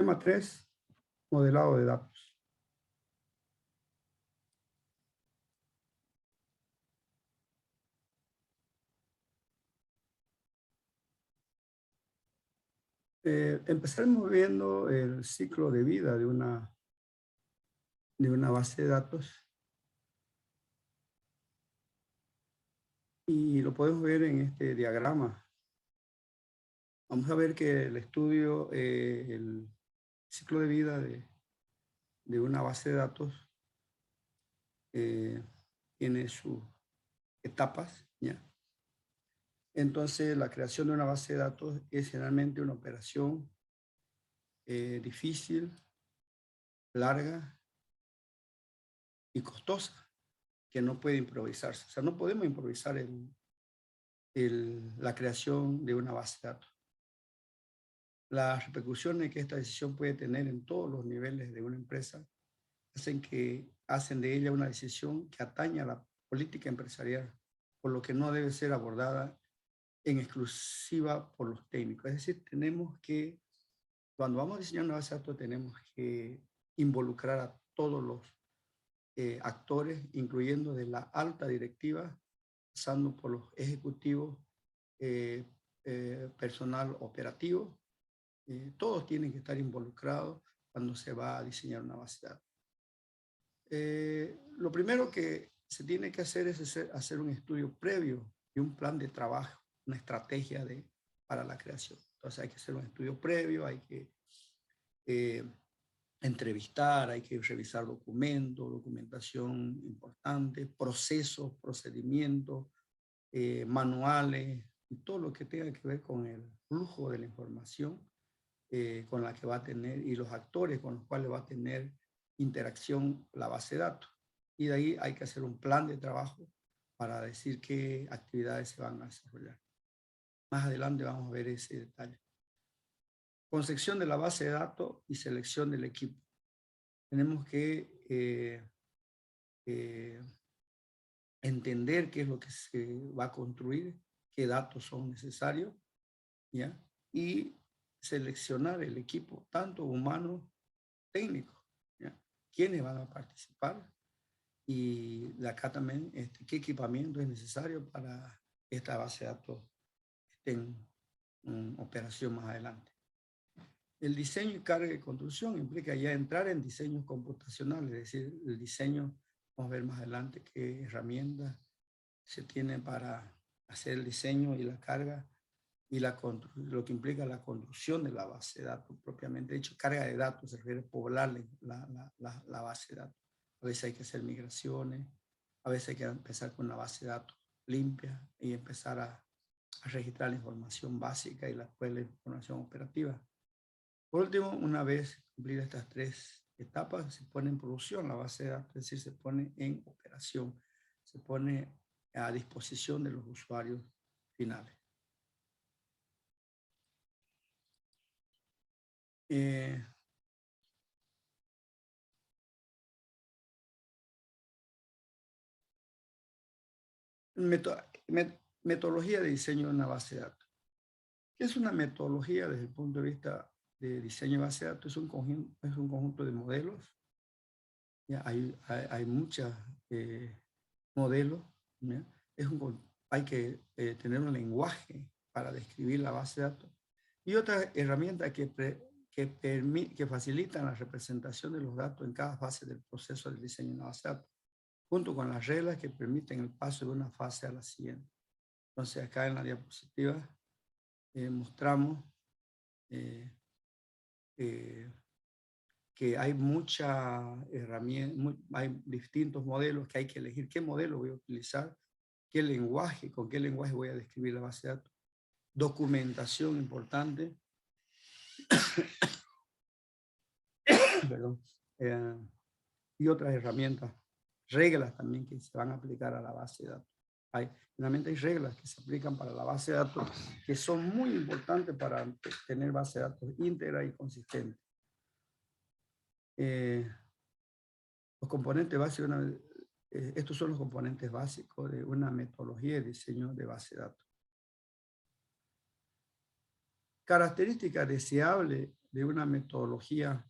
Tema 3, modelado de datos. Empezaremos viendo el ciclo de vida de una base de datos. Y lo podemos ver en este diagrama. Vamos a ver que el estudio, el ciclo de vida de una base de datos tiene sus etapas, ¿ya? Entonces, la creación de una base de datos es generalmente una operación difícil, larga y costosa, que no puede improvisarse. O sea, no podemos improvisar la creación de una base de datos. Las repercusiones que esta decisión puede tener en todos los niveles de una empresa hacen de ella una decisión que atañe a la política empresarial, por lo que no debe ser abordada en exclusiva por los técnicos. Es decir, cuando vamos a diseñar una base de datos, tenemos que involucrar a todos los actores, incluyendo de la alta directiva, pasando por los ejecutivos, personal operativo. Todos tienen que estar involucrados cuando se va a diseñar una base de datos. Lo primero que se tiene que hacer es hacer un estudio previo y un plan de trabajo, una estrategia para la creación. Entonces hay que hacer un estudio previo, hay que entrevistar, hay que revisar documentos, documentación importante, procesos, procedimientos, manuales, y todo lo que tenga que ver con el flujo de la información con la que va a tener y los actores con los cuales va a tener interacción la base de datos. Y de ahí hay que hacer un plan de trabajo para decir qué actividades se van a desarrollar. Más adelante vamos a ver ese detalle. Concepción de la base de datos y selección del equipo. Tenemos que entender qué es lo que se va a construir, qué datos son necesarios, ¿ya? Y seleccionar el equipo, tanto humano, técnico, ¿ya? Quiénes van a participar y de acá también qué equipamiento es necesario para esta base de datos esté en operación más adelante. El diseño y carga de construcción implica ya entrar en diseños computacionales, es decir, el diseño, vamos a ver más adelante qué herramientas se tienen para hacer el diseño y la carga y lo que implica la construcción de la base de datos propiamente dicho. Carga de datos se refiere a poblarle la base de datos. A veces hay que hacer migraciones, a veces hay que empezar con una base de datos limpia y empezar a registrar la información básica y después la información operativa. Por último, una vez cumplidas estas tres etapas, se pone en producción la base de datos, es decir, se pone en operación, se pone a disposición de los usuarios finales. Metodología de diseño de una base de datos. ¿Qué es una metodología desde el punto de vista de diseño de base de datos? Es un conjunto de modelos. Ya, hay muchos modelos. ¿Ya? Hay que tener un lenguaje para describir la base de datos. Y otras herramientas que facilitan la representación de los datos en cada fase del proceso del diseño de una base de datos, junto con las reglas que permiten el paso de una fase a la siguiente. Entonces, acá en la diapositiva mostramos que hay muchas herramientas, hay distintos modelos que hay que elegir qué modelo voy a utilizar, qué lenguaje, con qué lenguaje voy a describir la base de datos. Documentación importante. Perdón. Y otras herramientas, reglas también que se van a aplicar a la base de datos. Finalmente hay reglas que se aplican para la base de datos que son muy importantes para tener base de datos íntegra y consistente. Los componentes básicos, estos son los componentes básicos de una metodología de diseño de base de datos. Características deseables de una metodología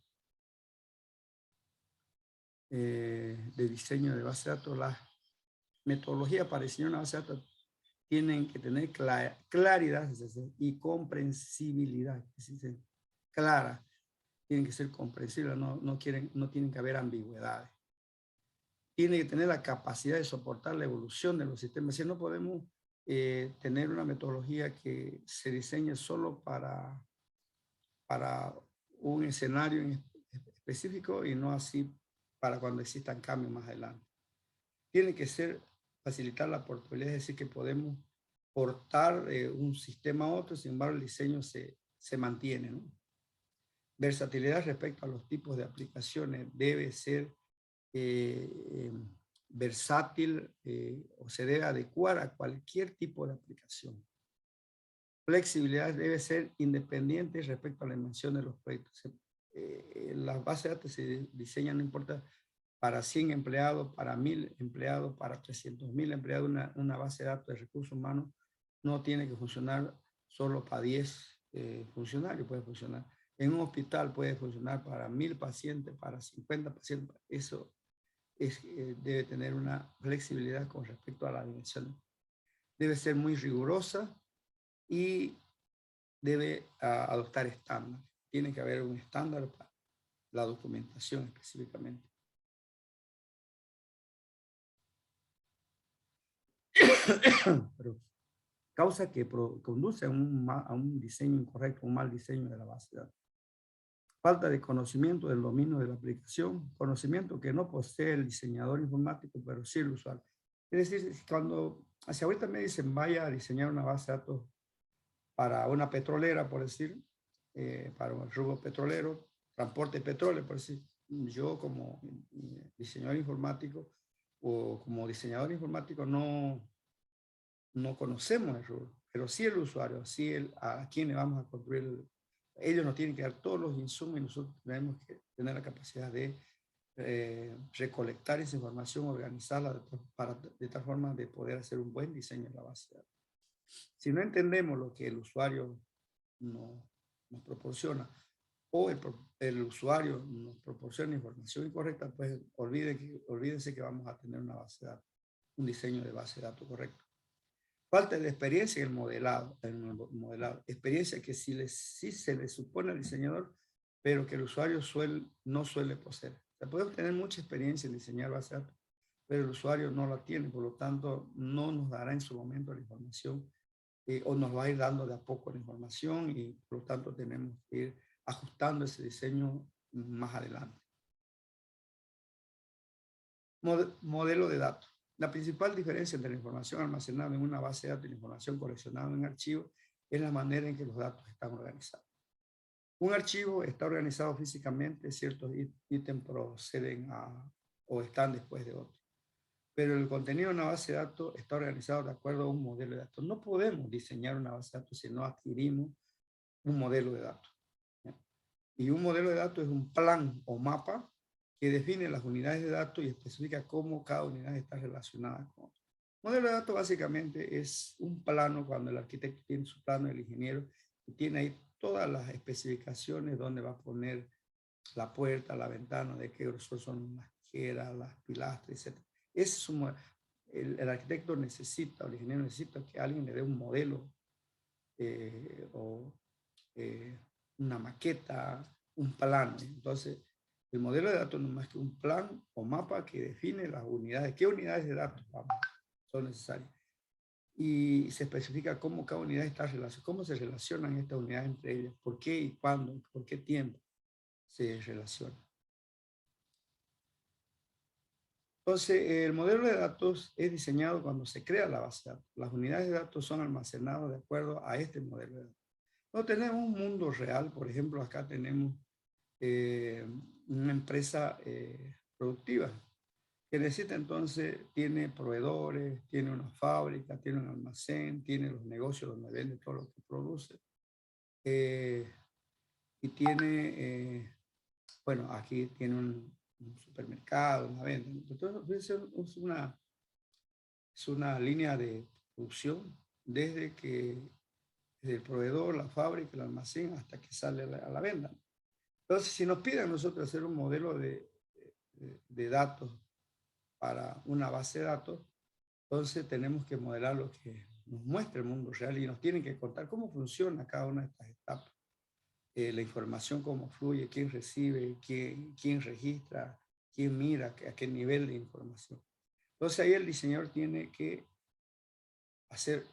de diseño de base de datos, las metodologías para diseñar una base de datos tienen que tener claridad y comprensibilidad, es decir, clara, tienen que ser comprensibles, no tienen que haber ambigüedades. Tiene que tener la capacidad de soportar la evolución de los sistemas. Si no podemos tener una metodología que se diseñe solo para un escenario específico y no así para cuando existan cambios más adelante. Tiene que facilitar la portabilidad, es decir, que podemos portar un sistema a otro, sin embargo el diseño se mantiene, ¿no? Versatilidad respecto a los tipos de aplicaciones, debe ser versátil o se debe adecuar a cualquier tipo de aplicación. Flexibilidad debe ser independiente respecto a la dimensión de los proyectos. Las bases de datos se diseñan, no importa, para 100 empleados, para 1000 empleados, para 300.000 empleados. Una base de datos de recursos humanos no tiene que funcionar solo para 10 funcionarios, puede funcionar. En un hospital puede funcionar para 1000 pacientes, para 50 pacientes. Eso debe tener una flexibilidad con respecto a la dimensión. Debe ser muy rigurosa y debe adoptar estándares. Tiene que haber un estándar para la documentación específicamente. Pero causa que conduce a un diseño incorrecto, un mal diseño de la base de datos. Falta de conocimiento del dominio de la aplicación, conocimiento que no posee el diseñador informático, pero sí el usuario. Es decir, cuando hacia ahorita me dicen vaya a diseñar una base de datos para una petrolera, por decir, para un rubro petrolero, transporte de petróleo, por decir, yo como diseñador informático o como diseñador informático no conocemos el rubro, pero sí el usuario, sí a quién le vamos a construir. Ellos nos tienen que dar todos los insumos y nosotros tenemos que tener la capacidad de recolectar esa información, organizarla de tal forma de poder hacer un buen diseño de la base de datos. Si no entendemos lo que el usuario nos proporciona o el usuario nos proporciona información incorrecta, pues olvídense que vamos a tener una base de datos, un diseño de base de datos correcto. Falta de experiencia en el modelado. Experiencia que sí se le supone al diseñador, pero que el usuario no suele poseer. O sea, podemos tener mucha experiencia en diseñar base de datos, pero el usuario no la tiene, por lo tanto, no nos dará en su momento la información o nos va a ir dando de a poco la información y por lo tanto tenemos que ir ajustando ese diseño más adelante. Modelo de datos. La principal diferencia entre la información almacenada en una base de datos y la información coleccionada en un archivo es la manera en que los datos están organizados. Un archivo está organizado físicamente, ciertos ítems proceden o están después de otros. Pero el contenido de una base de datos está organizado de acuerdo a un modelo de datos. No podemos diseñar una base de datos si no adquirimos un modelo de datos. Y un modelo de datos es un plan o mapa que define las unidades de datos y especifica cómo cada unidad está relacionada con otra. Modelo de datos básicamente es un plano cuando el arquitecto tiene su plano, el ingeniero, y tiene ahí todas las especificaciones donde va a poner la puerta, la ventana, de qué grosor son las quijeras, las pilastras, etc. El arquitecto necesita, o el ingeniero necesita que alguien le dé un modelo o una maqueta, un plano. Entonces, el modelo de datos no es más que un plan o mapa que define las unidades, qué unidades de datos son necesarias. Y se especifica cómo cada unidad está relacionada, cómo se relacionan estas unidades entre ellas, por qué y cuándo, por qué tiempo se relacionan. Entonces, el modelo de datos es diseñado cuando se crea la base de datos. Las unidades de datos son almacenadas de acuerdo a este modelo de datos. No tenemos un mundo real, por ejemplo, acá tenemos una empresa productiva que necesita entonces, tiene proveedores, tiene una fábrica, tiene un almacén, tiene los negocios donde vende todo lo que produce. Y tiene, bueno, aquí tiene un supermercado, una venta. Entonces es una línea de producción desde el proveedor, la fábrica, el almacén, hasta que sale a la venta. Entonces, si nos piden a nosotros hacer un modelo de datos para una base de datos, entonces tenemos que modelar lo que nos muestra el mundo real y nos tienen que contar cómo funciona cada una de estas etapas. La información, cómo fluye, quién recibe, quién registra, quién mira, a qué nivel de información. Entonces ahí el diseñador tiene que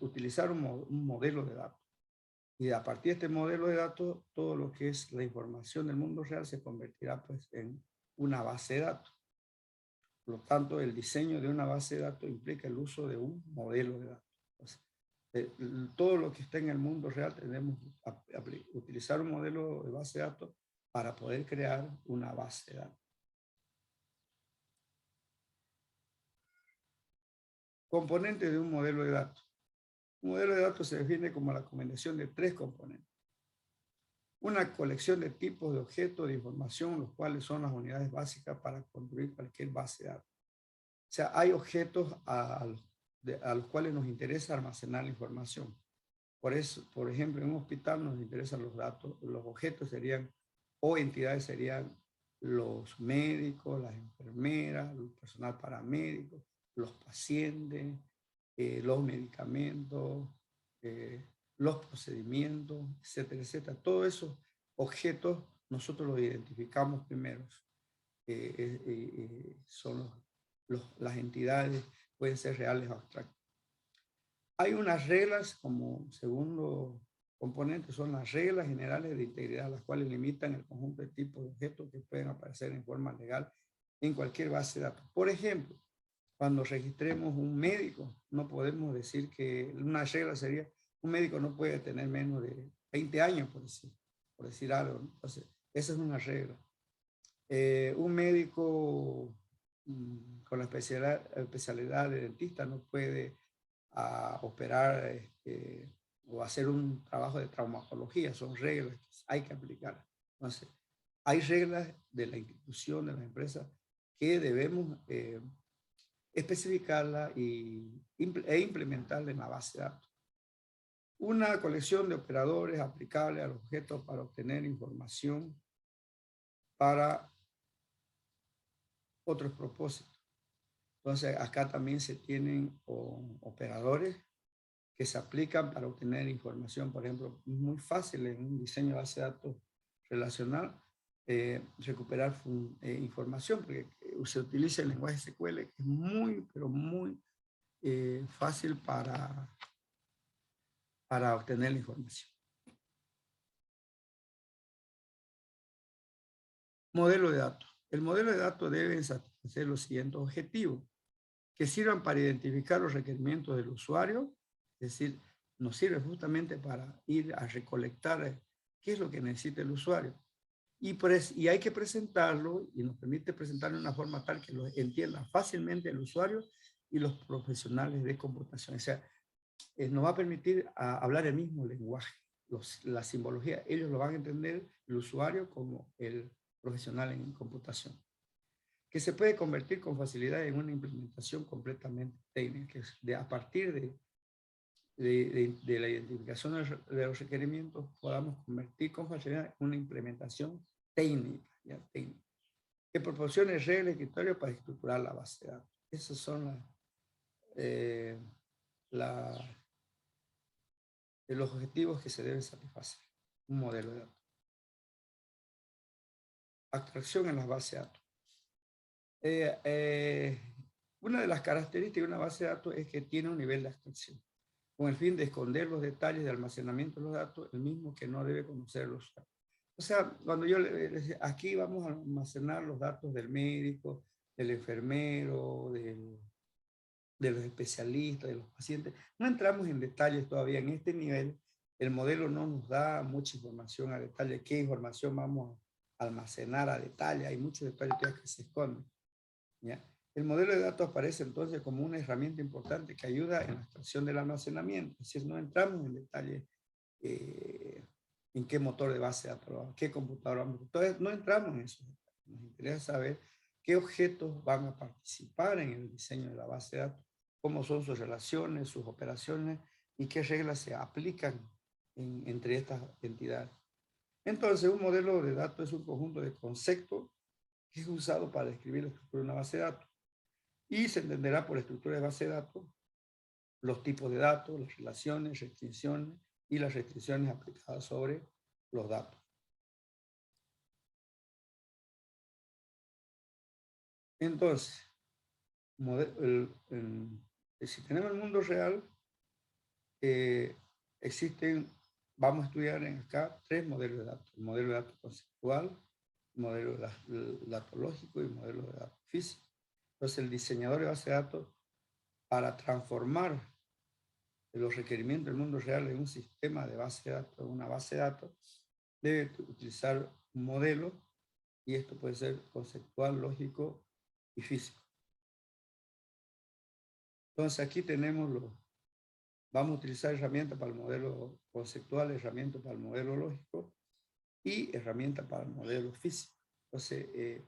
utilizar un modelo de datos. Y a partir de este modelo de datos, todo lo que es la información del mundo real se convertirá pues en una base de datos. Por lo tanto, el diseño de una base de datos implica el uso de un modelo de datos. Entonces, todo lo que está en el mundo real tenemos que utilizar un modelo de base de datos para poder crear una base de datos. Componentes de un modelo de datos. Un modelo de datos se define como la combinación de tres componentes. Una colección de tipos de objetos de información, los cuales son las unidades básicas para construir cualquier base de datos. O sea, hay objetos a los cuales nos interesa almacenar la información. Por eso, por ejemplo, en un hospital nos interesan los datos, los objetos serían, o entidades serían los médicos, las enfermeras, el personal paramédico, los pacientes, los medicamentos, los procedimientos, etcétera, etcétera. Todos esos objetos nosotros los identificamos primero. Son las entidades, pueden ser reales o abstractas. Hay unas reglas como segundo componente, son las reglas generales de integridad, las cuales limitan el conjunto de tipos de objetos que pueden aparecer en forma legal en cualquier base de datos. Por ejemplo, cuando registremos un médico, no podemos decir que una regla sería, un médico no puede tener menos de 20 años, por decir algo. Entonces, esa es una regla. Un médico con la especialidad de dentista no puede operar o hacer un trabajo de traumatología, son reglas que hay que aplicar. Entonces, hay reglas de la institución, de la empresa, que debemos especificarla e implementarla en la base de datos. Una colección de operadores aplicables al objeto para obtener información para otros propósitos. Entonces, acá también se tienen operadores que se aplican para obtener información. Por ejemplo, es muy fácil en un diseño de base de datos relacional recuperar información, porque se utiliza el lenguaje SQL, que es muy, pero muy fácil para obtener la información. Modelo de datos. El modelo de datos debe satisfacer los siguientes objetivos: que sirvan para identificar los requerimientos del usuario, es decir, nos sirve justamente para ir a recolectar qué es lo que necesita el usuario. Y hay que presentarlo, y nos permite presentarlo de una forma tal que lo entienda fácilmente el usuario y los profesionales de computación. O sea, nos va a permitir hablar el mismo lenguaje, la simbología. Ellos lo van a entender, el usuario como el profesional en computación, que se puede convertir con facilidad en una implementación completamente técnica, que es a partir de la identificación de los requerimientos podamos convertir con facilidad en una implementación técnica, que proporcione reglas y criterios para estructurar la base de datos. Esos son los objetivos que se deben satisfacer. Un modelo de datos. Abstracción en las bases de datos. Una de las características de una base de datos es que tiene un nivel de abstracción, con el fin de esconder los detalles de almacenamiento de los datos, el mismo que no debe conocer los usuarios. O sea, cuando yo le decía, aquí vamos a almacenar los datos del médico, del enfermero, de los especialistas, de los pacientes, no entramos en detalles todavía. En este nivel, el modelo no nos da mucha información a detalle, qué información vamos a almacenar a detalle. Hay muchos detalles que se esconden, ¿ya? El modelo de datos aparece entonces como una herramienta importante que ayuda en la extracción del almacenamiento. Es decir, no entramos en detalle en qué motor de base de datos, qué computadora vamos a. Entonces, no entramos en eso. Nos interesa saber qué objetos van a participar en el diseño de la base de datos, cómo son sus relaciones, sus operaciones y qué reglas se aplican entre estas entidades. Entonces, un modelo de datos es un conjunto de conceptos que es usado para describir la estructura de una base de datos. Y se entenderá por estructura de base de datos los tipos de datos, las relaciones, restricciones y las restricciones aplicadas sobre los datos. Entonces, si tenemos el mundo real, existen, vamos a estudiar en acá 3 modelos de datos. El modelo de datos conceptual, el modelo de datos lógico y el modelo de datos físico. Entonces, el diseñador de base de datos, para transformar los requerimientos del mundo real en un sistema de base de datos, una base de datos, debe utilizar un modelo, y esto puede ser conceptual, lógico y físico. Entonces, aquí tenemos vamos a utilizar herramientas para el modelo conceptual, herramientas para el modelo lógico y herramientas para el modelo físico. Entonces,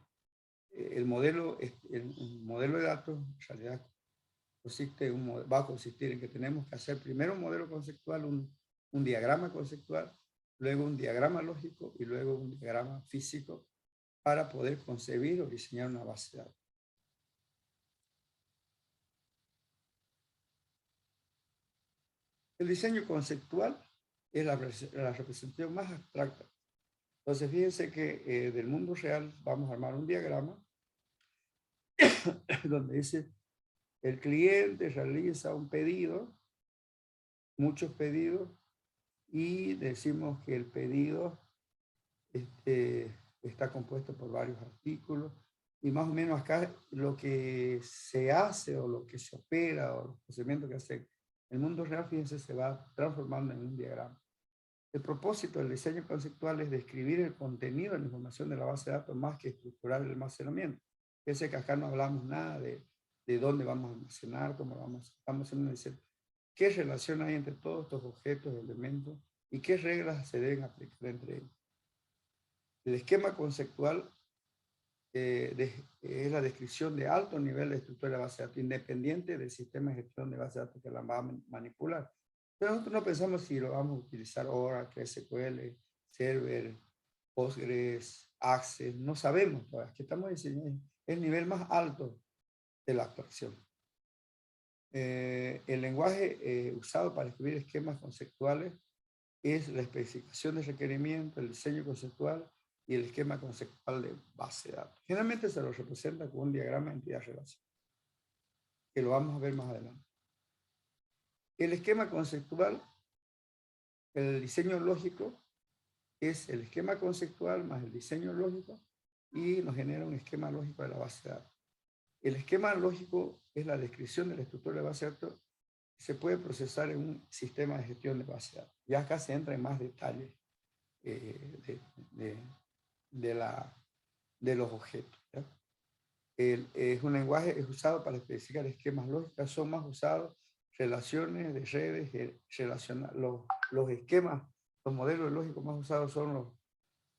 el modelo de datos en realidad va a consistir en que tenemos que hacer primero un modelo conceptual, un diagrama conceptual, luego un diagrama lógico y luego un diagrama físico para poder concebir o diseñar una base de datos. El diseño conceptual es la representación más abstracta. Entonces, fíjense que del mundo real vamos a armar un diagrama donde dice el cliente realiza un pedido, muchos pedidos, y decimos que el pedido está compuesto por varios artículos, y más o menos acá lo que se hace o lo que se opera o los procedimientos que hace el mundo real, fíjense, se va transformando en un diagrama. El propósito del diseño conceptual es describir el contenido de la información de la base de datos más que estructurar el almacenamiento. Fíjense que acá no hablamos nada de dónde vamos a almacenar, cómo estamos haciendo decir qué relación hay entre todos estos objetos, elementos, y qué reglas se deben aplicar entre ellos. El esquema conceptual es la descripción de alto nivel de estructura de base de datos, independiente del sistema de gestión de base de datos que la va a manipular. Pero nosotros no pensamos si lo vamos a utilizar Oracle, SQL, Server, Postgres, Access, no sabemos todavía, que estamos diseñando el nivel más alto de la abstracción. El lenguaje usado para escribir esquemas conceptuales es la especificación de requerimientos, el diseño conceptual y el esquema conceptual de base de datos. Generalmente se lo representa con un diagrama de entidad-relación, que lo vamos a ver más adelante. El esquema conceptual, el diseño lógico, es el esquema conceptual más el diseño lógico, y nos genera un esquema lógico de la base de datos. El esquema lógico es la descripción de la estructura de base de datos que se puede procesar en un sistema de gestión de base de datos. Ya acá se entra en más detalles de los objetos. Es un lenguaje es usado para especificar esquemas lógicos, son más usados relaciones de redes, los esquemas, los modelos lógicos más usados son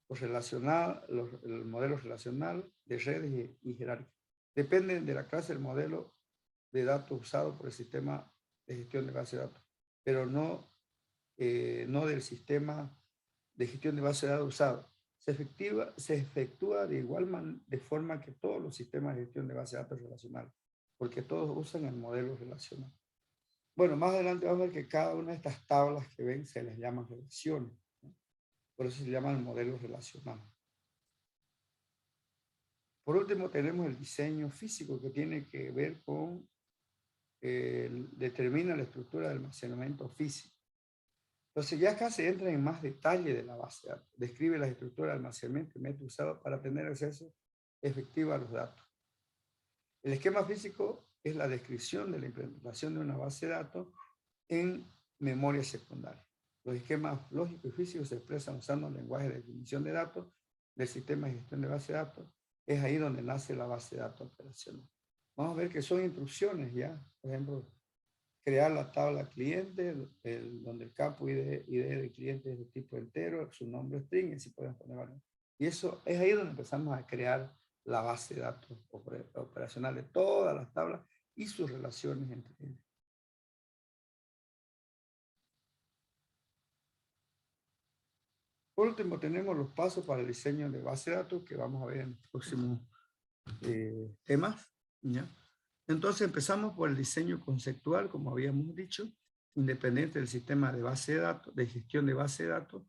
el modelo relacional de redes y jerárquicos. Dependen de la clase del modelo de datos usado por el sistema de gestión de base de datos, pero no del sistema de gestión de base de datos usado. Se efectúa de forma que todos los sistemas de gestión de base de datos relacionales, porque todos usan el modelo relacional. Bueno, más adelante vamos a ver que cada una de estas tablas que ven se les llaman relaciones, ¿no? Por eso se llama el modelo relacional. Por último, tenemos el diseño físico, que tiene que ver con determina la estructura de almacenamiento físico. Entonces ya acá se entra en más detalle de la base de datos. Describe las estructuras de almacenamiento y método usado para tener acceso efectivo a los datos. El esquema físico es la descripción de la implementación de una base de datos en memoria secundaria. Los esquemas lógicos y físicos se expresan usando el lenguaje de definición de datos del sistema de gestión de base de datos. Es ahí donde nace la base de datos operacional. Vamos a ver que son instrucciones ya. Por ejemplo, crear la tabla cliente, donde el campo ID del cliente es de tipo entero, su nombre string, y así podemos poner varios. Y eso es ahí donde empezamos a crear la base de datos operacional de todas las tablas y sus relaciones entre ellas. Por último, tenemos los pasos para el diseño de base de datos que vamos a ver en los próximos temas, ¿ya? Entonces empezamos por el diseño conceptual, como habíamos dicho, independiente del sistema de base de datos, de gestión de base de datos,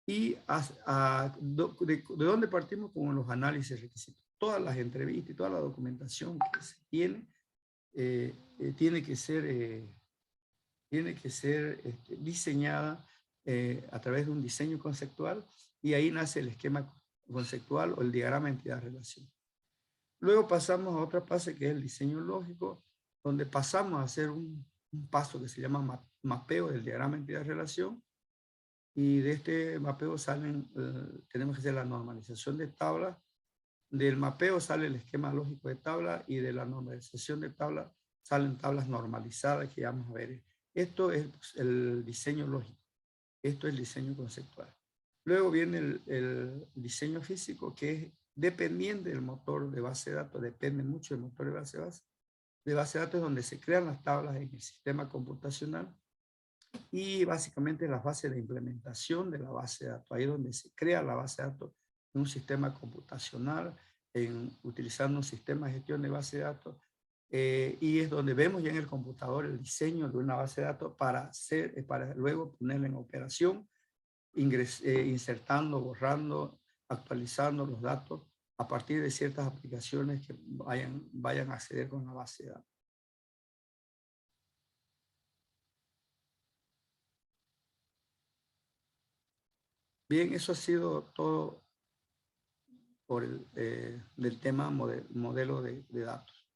y de dónde partimos con los análisis de requisitos. Todas las entrevistas y toda la documentación que se tiene, tiene que ser diseñada a través de un diseño conceptual, y ahí nace el esquema conceptual o el diagrama de entidad-relación. Luego pasamos a otra fase que es el diseño lógico, donde pasamos a hacer un paso que se llama mapeo del diagrama de entidad-relación, y de este mapeo tenemos que hacer la normalización de tablas. Del mapeo sale el esquema lógico de tabla, y de la normalización de tabla salen tablas normalizadas que vamos a ver. Esto es el diseño lógico. Esto es el diseño conceptual. Luego viene el diseño físico, que es dependiente del motor de base de datos, depende mucho del motor de base de datos, donde se crean las tablas en el sistema computacional, y básicamente la fase de implementación de la base de datos, ahí donde se crea la base de datos en un sistema computacional, utilizando un sistema de gestión de base de datos, y es donde vemos ya en el computador el diseño de una base de datos para luego ponerla en operación, insertando, borrando, actualizando los datos a partir de ciertas aplicaciones que vayan a acceder con la base de datos. Bien, eso ha sido todo por del tema modelo de datos.